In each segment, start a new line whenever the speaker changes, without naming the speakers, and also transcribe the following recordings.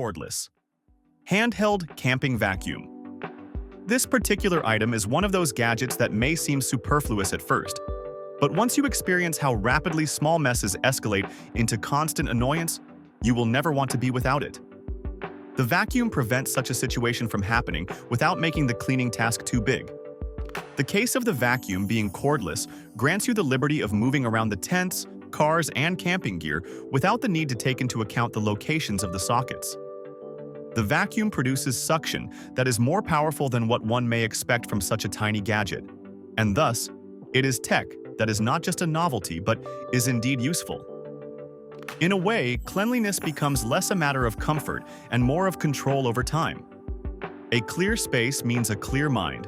cordless. Handheld camping vacuum. This particular item is one of those gadgets that may seem superfluous at first, but once you experience how rapidly small messes escalate into constant annoyance, you will never want to be without it. The vacuum prevents such a situation from happening without making the cleaning task too big. The case of the vacuum being cordless grants you the liberty of moving around the tents, cars, and camping gear without the need to take into account the locations of the sockets. The vacuum produces suction that is more powerful than what one may expect from such a tiny gadget, and thus, it is tech that is not just a novelty but is indeed useful. In a way, cleanliness becomes less a matter of comfort and more of control over time. A clear space means a clear mind,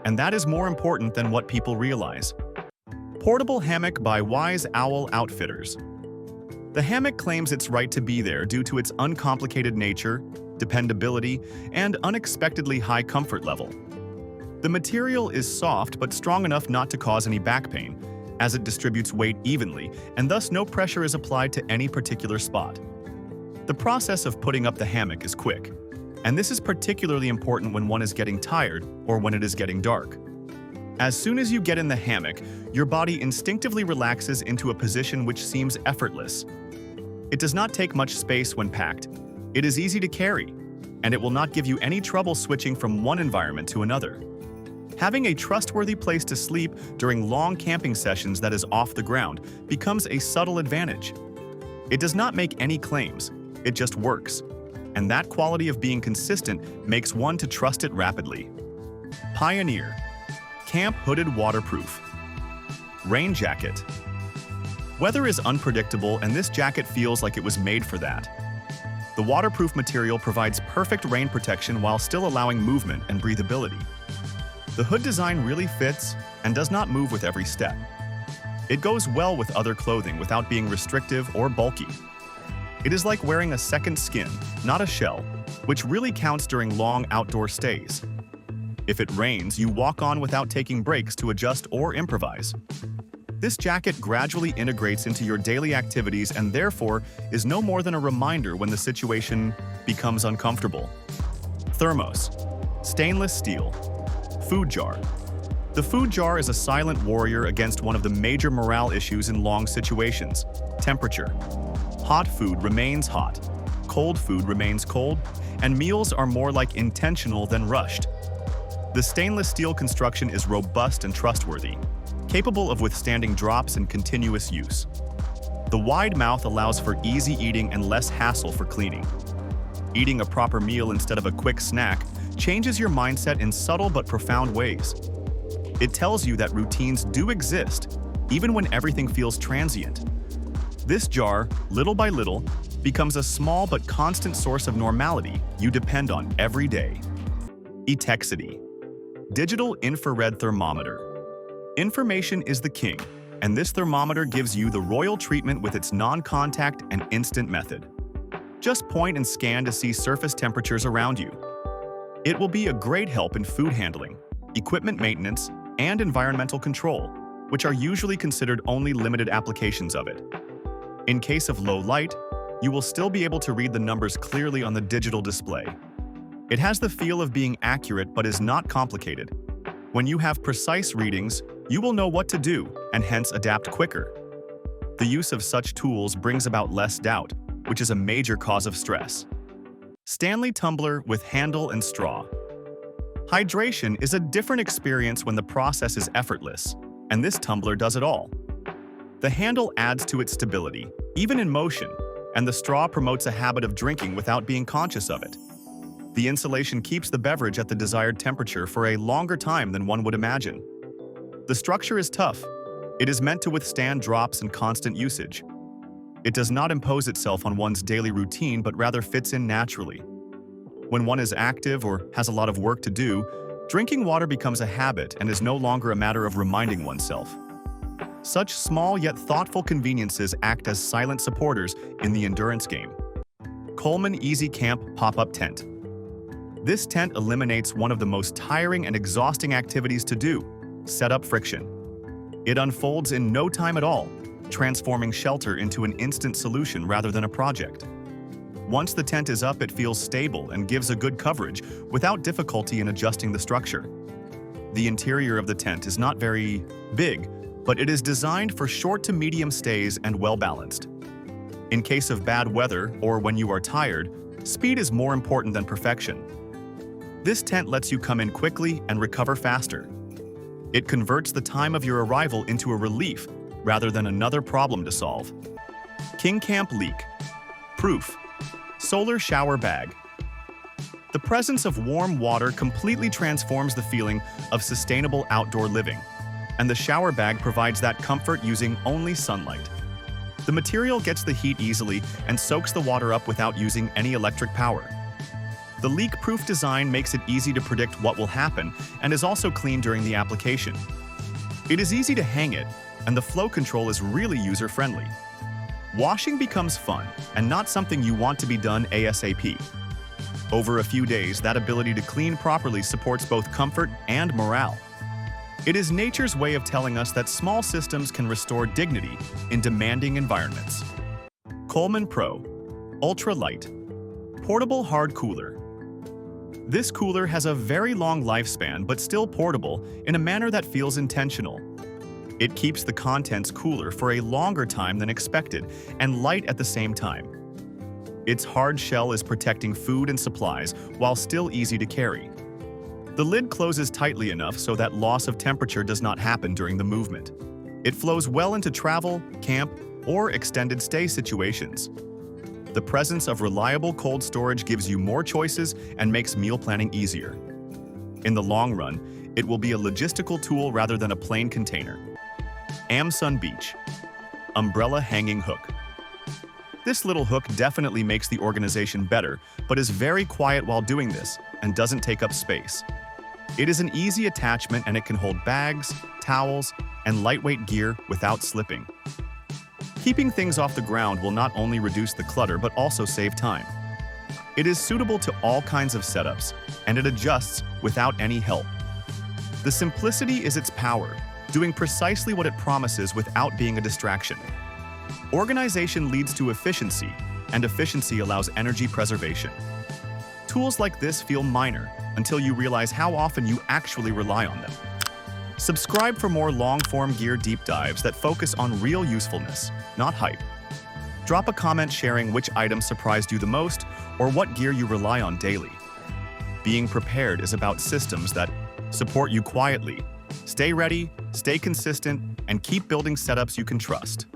and that is more important than what people realize. Portable hammock by Wise Owl Outfitters. The hammock claims its right to be there due to its uncomplicated nature, dependability, and unexpectedly high comfort level. The material is soft but strong enough not to cause any back pain, as it distributes weight evenly, and thus no pressure is applied to any particular spot. The process of putting up the hammock is quick, and this is particularly important when one is getting tired or when it is getting dark. As soon as you get in the hammock, your body instinctively relaxes into a position which seems effortless. It does not take much space when packed. It is easy to carry, and it will not give you any trouble switching from one environment to another. Having a trustworthy place to sleep during long camping sessions that is off the ground becomes a subtle advantage. It does not make any claims, it just works, and that quality of being consistent makes one to trust it rapidly. Pioneer Camp Hooded Waterproof Rain Jacket. Weather is unpredictable, and this jacket feels like it was made for that. The waterproof material provides perfect rain protection while still allowing movement and breathability. The hood design really fits and does not move with every step. It goes well with other clothing without being restrictive or bulky. It is like wearing a second skin, not a shell, which really counts during long outdoor stays. If it rains, you walk on without taking breaks to adjust or improvise. This jacket gradually integrates into your daily activities and therefore is no more than a reminder when the situation becomes uncomfortable. Thermos. Stainless steel. Food jar. The food jar is a silent warrior against one of the major morale issues in long situations: temperature. Hot food remains hot, cold food remains cold, and meals are more like intentional than rushed. The stainless steel construction is robust and trustworthy, capable of withstanding drops and continuous use. The wide mouth allows for easy eating and less hassle for cleaning. Eating a proper meal instead of a quick snack changes your mindset in subtle but profound ways. It tells you that routines do exist, even when everything feels transient. This jar, little by little, becomes a small but constant source of normality you depend on every day. Etexity. Digital infrared thermometer. Information is the king, and this thermometer gives you the royal treatment with its non-contact and instant method. Just point and scan to see surface temperatures around you. It will be a great help in food handling, equipment maintenance, and environmental control, which are usually considered only limited applications of it. In case of low light, you will still be able to read the numbers clearly on the digital display. It has the feel of being accurate but is not complicated. When you have precise readings, you will know what to do and hence adapt quicker. The use of such tools brings about less doubt, which is a major cause of stress. Stanley tumbler with handle and straw. Hydration is a different experience when the process is effortless, and this tumbler does it all. The handle adds to its stability, even in motion, and the straw promotes a habit of drinking without being conscious of it. The insulation keeps the beverage at the desired temperature for a longer time than one would imagine. The structure is tough. It is meant to withstand drops and constant usage. It does not impose itself on one's daily routine but rather fits in naturally. When one is active or has a lot of work to do, drinking water becomes a habit and is no longer a matter of reminding oneself. Such small yet thoughtful conveniences act as silent supporters in the endurance game. Coleman Easy Camp Pop-Up Tent. This tent eliminates one of the most tiring and exhausting activities to do: set up friction. It unfolds in no time at all, transforming shelter into an instant solution rather than a project. Once the tent is up, it feels stable and gives a good coverage without difficulty in adjusting the structure. The interior of the tent is not very big, but it is designed for short to medium stays and well-balanced. In case of bad weather or when you are tired, speed is more important than perfection. This tent lets you come in quickly and recover faster. It converts the time of your arrival into a relief rather than another problem to solve. King Camp Leak. Proof. Solar shower bag. The presence of warm water completely transforms the feeling of sustainable outdoor living, and the shower bag provides that comfort using only sunlight. The material gets the heat easily and soaks the water up without using any electric power. The leak-proof design makes it easy to predict what will happen and is also clean during the application. It is easy to hang it, and the flow control is really user-friendly. Washing becomes fun and not something you want to be done ASAP. Over a few days, that ability to clean properly supports both comfort and morale. It is nature's way of telling us that small systems can restore dignity in demanding environments. Coleman Pro. Ultra Light. Portable Hard Cooler. This cooler has a very long lifespan but still portable in a manner that feels intentional. It keeps the contents cooler for a longer time than expected and light at the same time. Its hard shell is protecting food and supplies while still easy to carry. The lid closes tightly enough so that loss of temperature does not happen during the movement. It flows well into travel, camp, or extended stay situations. The presence of reliable cold storage gives you more choices and makes meal planning easier. In the long run, it will be a logistical tool rather than a plain container. Amsun Beach. Umbrella Hanging Hook. This little hook definitely makes the organization better, but is very quiet while doing this and doesn't take up space. It is an easy attachment and it can hold bags, towels, and lightweight gear without slipping. Keeping things off the ground will not only reduce the clutter but also save time. It is suitable to all kinds of setups, and it adjusts without any help. The simplicity is its power, doing precisely what it promises without being a distraction. Organization leads to efficiency, and efficiency allows energy preservation. Tools like this feel minor until you realize how often you actually rely on them. Subscribe for more long-form gear deep dives that focus on real usefulness, not hype. Drop a comment sharing which item surprised you the most or what gear you rely on daily. Being prepared is about systems that support you quietly. Stay ready, stay consistent, and keep building setups you can trust.